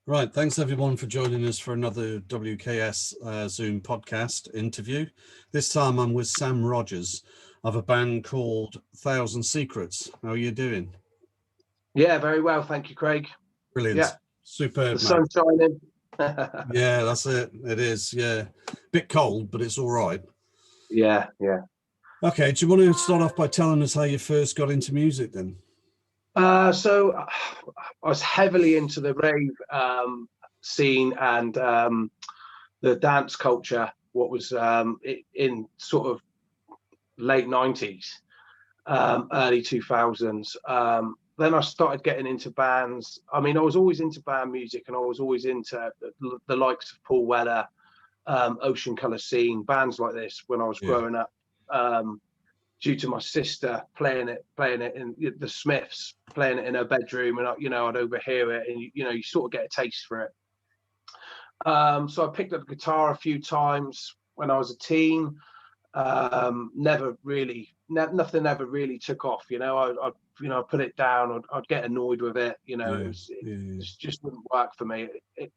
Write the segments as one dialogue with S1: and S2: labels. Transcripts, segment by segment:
S1: Right, thanks everyone for joining us for another WKS Zoom podcast interview. This time I'm with Sam Rogers of a band called Thousand Secrets. How are you doing?
S2: Yeah, very well, thank you, Craig.
S1: Brilliant.
S2: Yeah,
S1: Superb,
S2: the
S1: mate.
S2: sun's shining.
S1: Yeah, that's it. It is, yeah. Bit cold, but it's all right.
S2: Yeah.
S1: Okay, do you want to start off by telling us how you first got into music then?
S2: So I was heavily into the rave scene and the dance culture, what was in sort of late 90s, early 2000s. Then I started getting into bands. I mean, I was always into band music, and I was always into the likes of Paul Weller, Ocean Colour Scene, bands like this when I was growing up. Due to my sister playing it in the Smiths, playing it in her bedroom, and I'd overhear it, and you sort of get a taste for it. So I picked up the guitar a few times when I was a teen. Nothing ever really took off. I put it down. I'd get annoyed with it. It just wouldn't work for me. It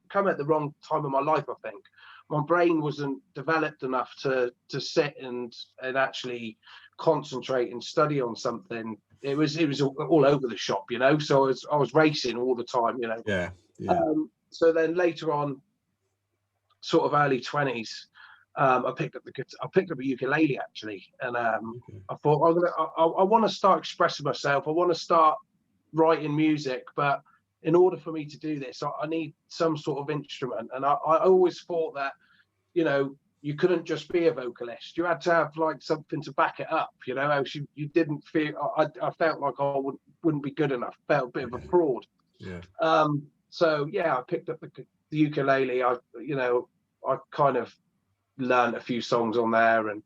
S2: come at the wrong time of my life, I think. My brain wasn't developed enough to sit and actually concentrate and study on something. It was all over the shop, So I was racing all the time,
S1: Yeah.
S2: So then later on, sort of early 20s, I picked up a ukulele actually, and I thought I want to start expressing myself. I want to start writing music, but in order for me to do this, I need some sort of instrument. And I always thought that, you couldn't just be a vocalist. You had to have like something to back it up, else you didn't feel. I felt like I wouldn't be good enough. Felt a bit of a fraud.
S1: Yeah.
S2: So yeah, I picked up the ukulele. I kind of learned a few songs on there and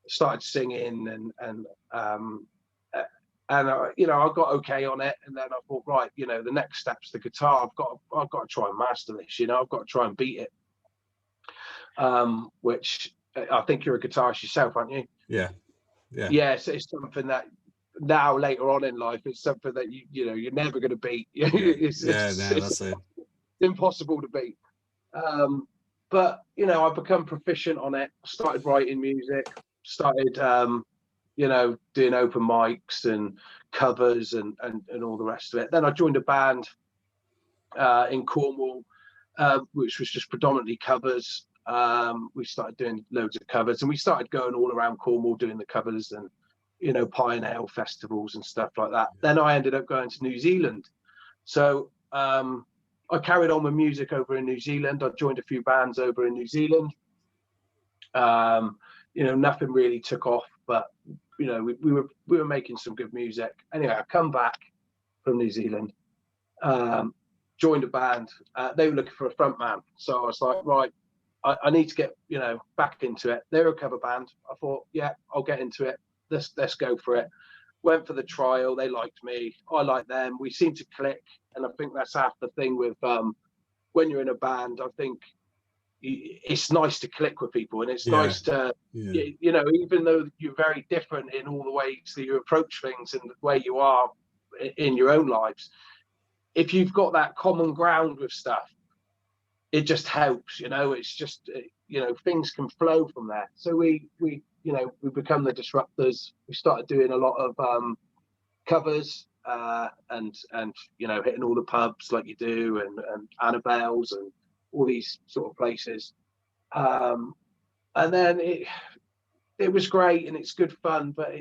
S2: started singing and I got okay on it, and then I thought, right, the next step's the guitar. I've got to try and master this. I've got to try and beat it. Which I think you're a guitarist yourself, aren't you?
S1: Yeah.
S2: So it's something that now later on in life, it's something that you're never going to beat.
S1: That's it.
S2: Impossible to beat. But I've become proficient on it. Started writing music. Started doing open mics and covers and all the rest of it. Then I joined a band in Cornwall, which was just predominantly covers. We started doing loads of covers, and we started going all around Cornwall doing the covers and Pie and Ale festivals and stuff like that. Then I ended up going to New Zealand. So I carried on with music over in New Zealand. I joined a few bands over in New Zealand. Nothing really took off, but we were making some good music. Anyway, I come back from New Zealand, joined a band. They were looking for a front man, so I was like, right, I need to get back into it. They're a cover band. I thought, yeah, I'll get into it. Let's go for it. Went for the trial. They liked me. I liked them. We seemed to click, and I think that's half the thing with when you're in a band. I think it's nice to click with people, and it's nice to even though you're very different in all the ways that you approach things and the way you are in your own lives, if you've got that common ground with stuff, it just helps. It's just things can flow from there. So we become the Disruptors. We started doing a lot of covers and hitting all the pubs like you do, and Annabelle's and all these sort of places. And then it was great and it's good fun, but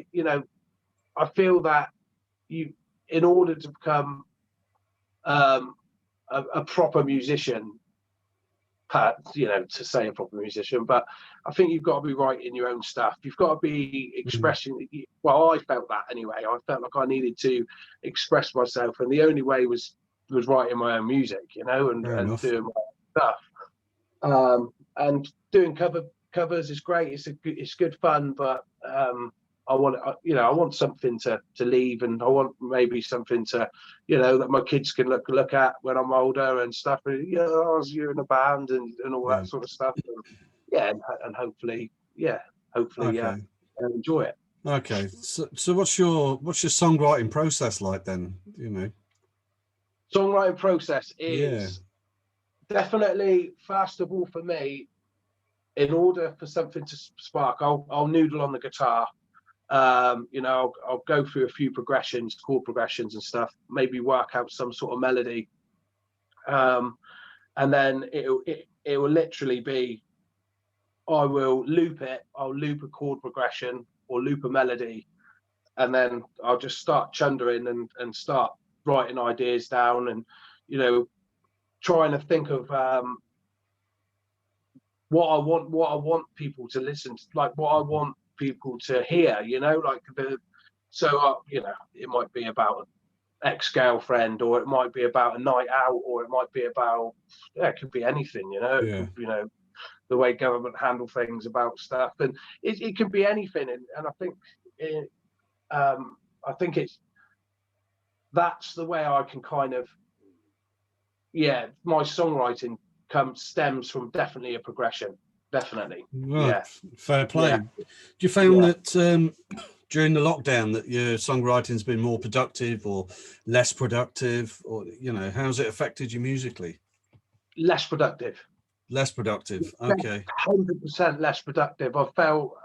S2: I feel that in order to become a proper musician, to say a proper musician, but I think you've got to be writing your own stuff. You've got to be expressing. Well, I felt that anyway. I felt like I needed to express myself, and the only way was writing my own music, and doing my own stuff. And doing covers is great. It's good fun, but I want something to leave, and I want maybe something to, that my kids can look at when I'm older and stuff. And, you're in a band and all that sort of stuff. And hopefully enjoy it.
S1: Okay, so what's your songwriting process like then?
S2: Songwriting process
S1: Yeah.
S2: is definitely, first of all, for me, in order for something to spark, I'll noodle on the guitar. I'll go through a few progressions, chord progressions and stuff, maybe work out some sort of melody. And then it will literally be, I will loop it, I'll loop a chord progression or loop a melody, and then I'll just start chundering and start writing ideas down, and trying to think of what I want people to listen to, like what I want people to hear, it might be about an ex-girlfriend, or it might be about a night out, or it might be about, it could be anything,
S1: Yeah.
S2: It could, the way government handle things about stuff, and it can be anything, and I think that's the way I can kind of, my songwriting stems from definitely a progression, definitely.
S1: Well, fair play.
S2: Yeah.
S1: Do you found that during the lockdown that your songwriting's been more productive or less productive, or how's it affected you musically?
S2: Less productive.
S1: Less productive. Okay.
S2: 100% less productive. I felt,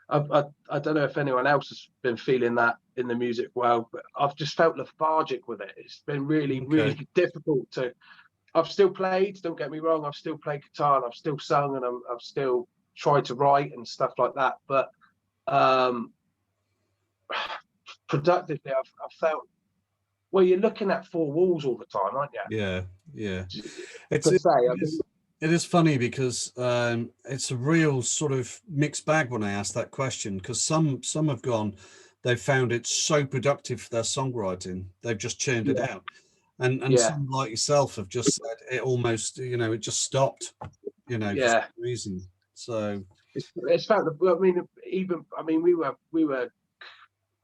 S2: I don't know if anyone else has been feeling that in the music world, but I've just felt lethargic with it. It's been really, really difficult to. I've still played, don't get me wrong, I've still played guitar and I've still sung, and I've still tried to write and stuff like that. But productively, I've felt, well, you're looking at four walls all the time, aren't you?
S1: Yeah. It is funny because it's a real sort of mixed bag when I ask that question, because some have gone, they've found it so productive for their songwriting, they've just churned it out. And some like yourself have just said it almost, it just stopped, for some reason. So
S2: it's found. We were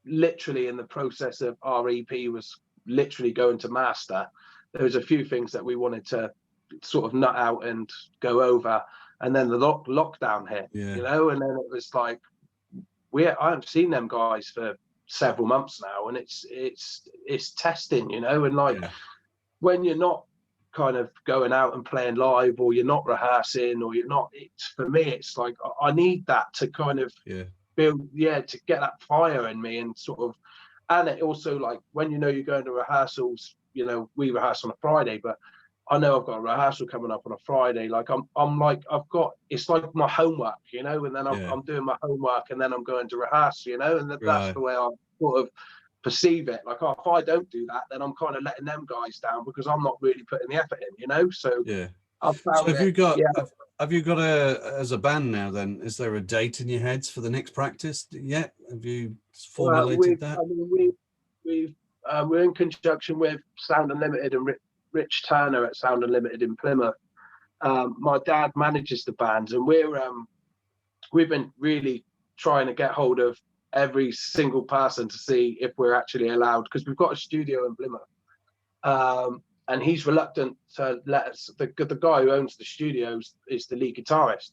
S2: literally in the process of our EP was literally going to master. There was a few things that we wanted to sort of nut out and go over, and then the lockdown hit, and then it was like, I haven't seen them guys for several months now, and it's testing, and when you're not kind of going out and playing live, or you're not rehearsing, or you're not, for me it's like I need that to kind of build, to get that fire in me, and sort of, and it also, like, when you're going to rehearsals, we rehearse on a Friday, but I know I've got a rehearsal coming up on a Friday. Like I'm like, it's like my homework, and then I'm doing my homework, and then I'm going to rehearse, and that's the way I sort of perceive it. Like, if I don't do that, then I'm kind of letting them guys down, because I'm not really putting the effort in, So I've found
S1: so have you got as a band now, then, is there a date in your heads for the next practice yet? Have you formulated that?
S2: We're in conjunction with Sound Unlimited and Rich Turner at Sound Unlimited in Plymouth. My dad manages the bands, and we've been really trying to get hold of every single person to see if we're actually allowed, because we've got a studio in Plymouth, and he's reluctant to let us. The guy who owns the studios is the lead guitarist,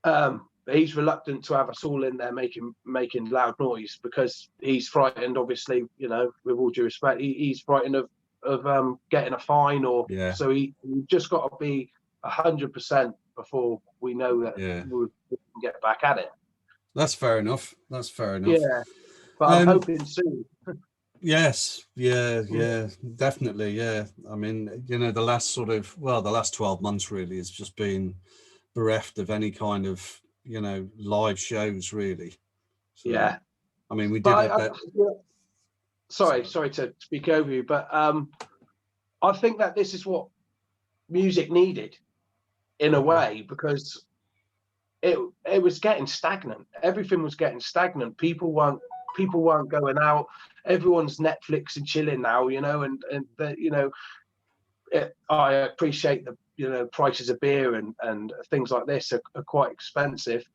S2: but he's reluctant to have us all in there making loud noise, because he's frightened, obviously, with all due respect, he's frightened of getting a fine, or so we just got to be 100% before we know that we can get back at it.
S1: That's fair enough.
S2: Yeah, but I'm hoping soon.
S1: Yes, definitely. Yeah, I mean, the last 12 months really has just been bereft of any kind of live shows, really. So, I mean, we did have that.
S2: Sorry to speak over you, but I think that this is what music needed, in a way, because it was getting stagnant. Everything was getting stagnant. People weren't going out. Everyone's Netflix and chilling now, I appreciate the prices of beer and things like this are quite expensive.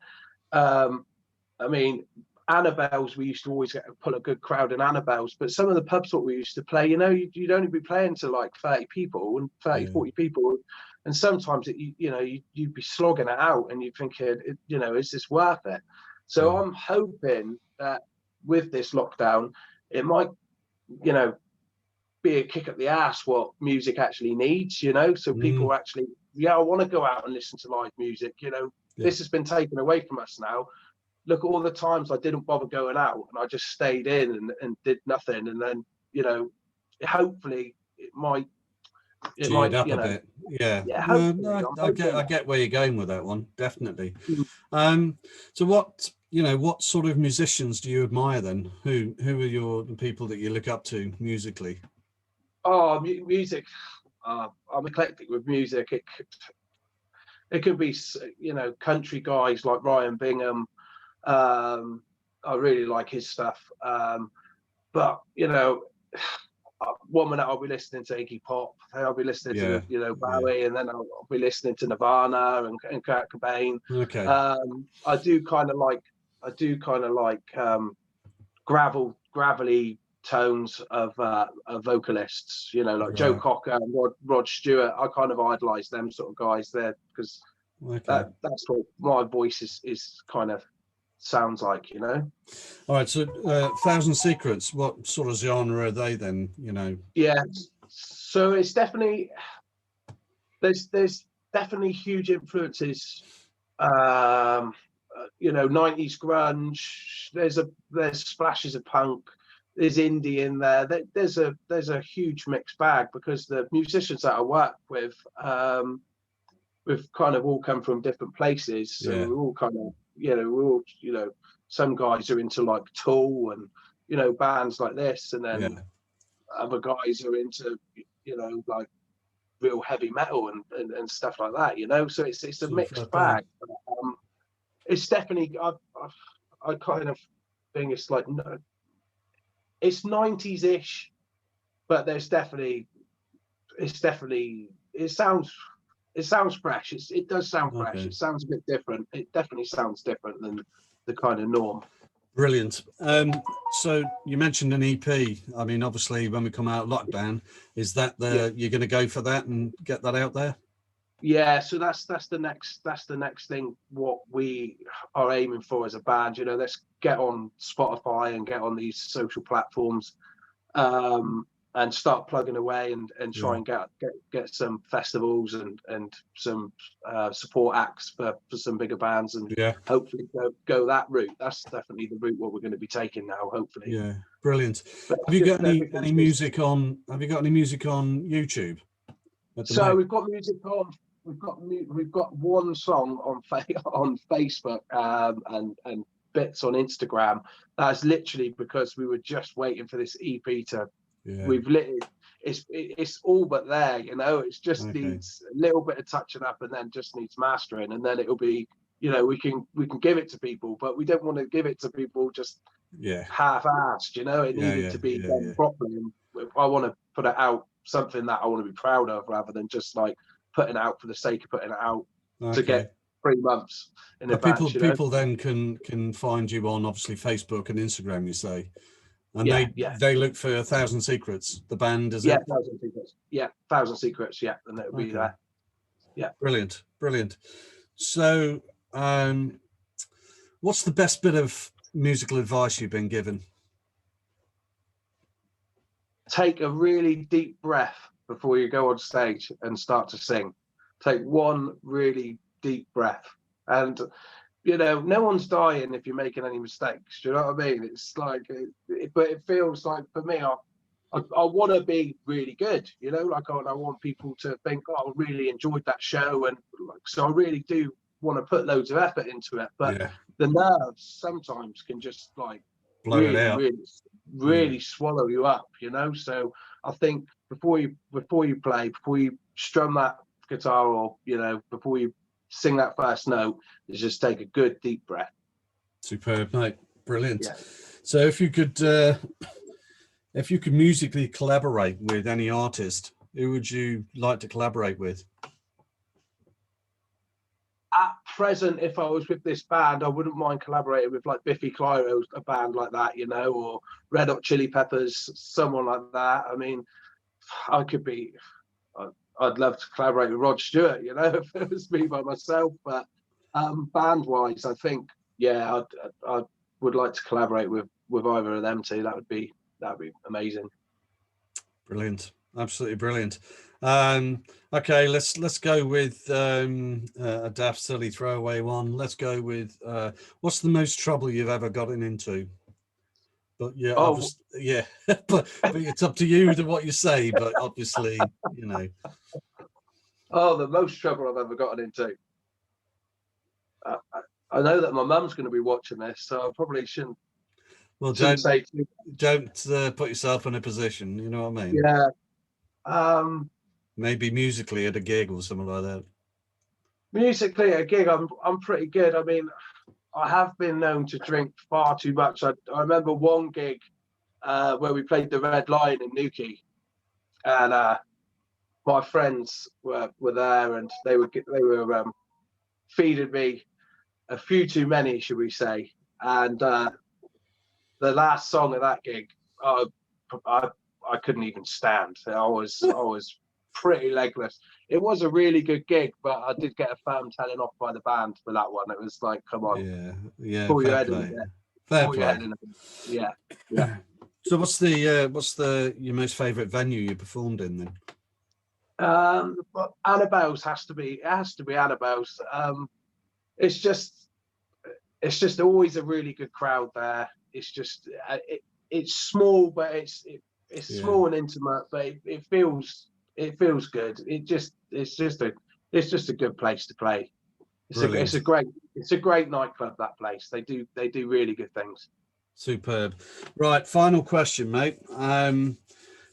S2: I mean, Annabelle's, we used to always pull a good crowd in Annabelle's, but some of the pubs that we used to play, you'd only be playing to like 30 people and 40 people, and sometimes you'd be slogging it out, and you'd think, is this worth it? So I'm hoping that with this lockdown, it might, be a kick up the ass what music actually needs, you know. So people actually, I want to go out and listen to live music, you know. This has been taken away from us now. Look at all the times I didn't bother going out and I just stayed in and did nothing, and then, you know, hopefully it might
S1: Cheered
S2: you
S1: up a
S2: know,
S1: bit. Yeah.
S2: hopefully,
S1: No, I get where you're going with that one, definitely.
S2: Mm.
S1: So what sort of musicians do you admire then? Who are the people that you look up to musically?
S2: Oh, music. I'm eclectic with music. It could be, you know, country guys like Ryan Bingham. I really like his stuff. But, you know, one minute I'll be listening to Iggy Pop, then I'll be listening to, you know, Bowie, and then I'll be listening to Nirvana and Kurt Cobain.
S1: Okay.
S2: I do kind of like gravelly tones of vocalists, you know, like Joe Cocker and Rod Stewart. I kind of idolize them sort of guys there, because that's what my voice is kind of sounds like, you know.
S1: All right, so Thousand Secrets, what sort of genre are they then, you know?
S2: Yeah, so it's definitely, there's definitely huge influences, you know, 90s grunge. There's splashes of punk, there's indie in there. There's a huge mixed bag, because the musicians that I work with, we've kind of all come from different places, so we're all kind of, you know, we're all, you know, some guys are into like Tool and, you know, bands like this, and then other guys are into, you know, like real heavy metal and stuff like that, you know. So it's a mixed bag. It's definitely, I kind of think it's like, no, it's 90s ish, but there's definitely, it sounds fresh. It does sound fresh. It sounds a bit different. It definitely sounds different than the kind of norm.
S1: Brilliant. So you mentioned an EP. I mean, obviously, when we come out of lockdown, is that you're going to go for that and get that out there?
S2: Yeah. So that's the next thing. What we are aiming for as a band, you know, let's get on Spotify and get on these social platforms, and start plugging away and try and get some festivals and some support acts for some bigger bands, and hopefully go that route. That's definitely the route what we're going to be taking now, hopefully.
S1: Yeah, brilliant. Have you got any music on? Have you got any music on YouTube?
S2: So we've got music on. We've got one song on Facebook, and bits on Instagram. That's literally because we were just waiting for this EP to. We've it's all but there, you know. It's just needs a little bit of touching up, and then just needs mastering, and then it'll be, you know, we can give it to people, but we don't want to give it to people just half-assed, you know. It needed to be done properly, and I want to put it out, something that I want to be proud of, rather than just like putting it out for the sake of putting it out to get 3 months in advance.
S1: People then can find you on obviously Facebook and Instagram, you say, and they look for Thousand Secrets, the band, is it?
S2: Thousand Secrets. Thousand Secrets. Yeah, and it'll be there. Yeah.
S1: Brilliant. So, what's the best bit of musical advice you've been given?
S2: Take a really deep breath before you go on stage and start to sing. Take one really deep breath, and you know, no one's dying if you're making any mistakes. Do you know what I mean? It's like, but it feels like, for me, I want to be really good. You know, like I want people to think, oh, I really enjoyed that show, and like, so I really do want to put loads of effort into it. But the nerves sometimes can just like really swallow you up. You know, so I think before you play, before you strum that guitar, or you know, before you sing that first note, is just take a good deep breath.
S1: Superb, mate. Brilliant. So if you could musically collaborate with any artist, who would you like to collaborate with?
S2: At present, if I was with this band, I wouldn't mind collaborating with like Biffy Clyro, a band like that, you know, or Red Hot Chili Peppers, someone like that. I mean, I'd love to collaborate with Rod Stewart, you know, if it was me by myself. But band-wise, I think, I would like to collaborate with either of them two. That would be amazing.
S1: Brilliant, absolutely brilliant. Okay, let's go with a daft silly throwaway one. Let's go with what's the most trouble you've ever gotten into? But yeah,
S2: Oh,
S1: obviously, yeah, but it's up to you to what you say. But obviously, you know.
S2: oh, the most trouble I've ever gotten into. I know that my mum's going to be watching this, so I probably shouldn't
S1: Well,
S2: say too.
S1: don't put yourself in a position. You know what I mean?
S2: Yeah. Um,
S1: Maybe musically at a gig or something like that.
S2: Musically at a gig, I'm pretty good. I mean, I have been known to drink far too much. I remember one gig where we played the Red Lion in Newquay, and my friends were there, and they were feeding me a few too many, should we say? And the last song of that gig, I I couldn't even stand. I was pretty legless. It was a really good gig, but I did get a firm telling off by the band for that one. It was like, come on,
S1: Yeah,
S2: pull your
S1: fair
S2: head in a
S1: play.
S2: bit.
S1: Fair
S2: Pull your
S1: play.
S2: head in a bit. Yeah, yeah.
S1: So what's your most favourite venue you performed in then?
S2: But Annabelle's has to be Annabelle's. It's just always a really good crowd there. It's just it's small, but it's small and intimate, but it feels good. It's just a good place to play.
S1: Brilliant.
S2: It's a great nightclub, that place. They do really good things.
S1: Superb. Right, final question, mate.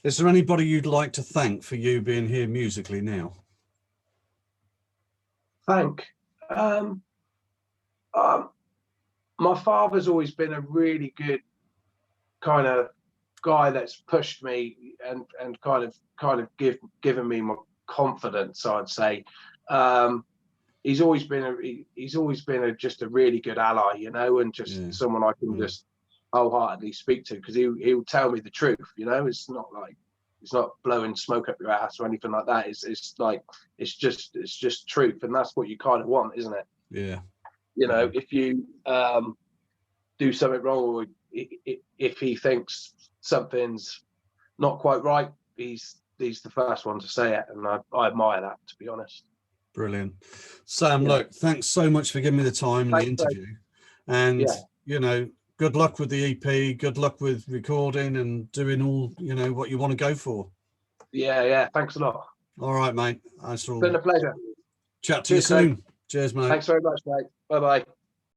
S1: Is there anybody you'd like to thank for you being here musically now?
S2: Thank. Um, um, my father's always been a really good kind of guy that's pushed me and kind of given me my confidence, I'd say. He's always been just a really good ally, you know, and just someone I can just wholeheartedly speak to, because he'll tell me the truth, you know. It's not like he's not blowing smoke up your ass or anything like that. It's like it's just truth, and that's what you kind of want, isn't it?
S1: Yeah.
S2: You know, if you do something wrong, or if he thinks something's not quite right, he's the first one to say it, and I admire that, to be honest.
S1: Brilliant. Sam, look, thanks so much for giving me the time and the interview. And you know, good luck with the EP, good luck with recording and doing all, you know, what you want to go for.
S2: Yeah, thanks a lot.
S1: All right, mate.
S2: It's been a pleasure.
S1: Chat to you soon.
S2: Mate.
S1: Cheers, mate.
S2: Thanks very much, mate. Bye-bye.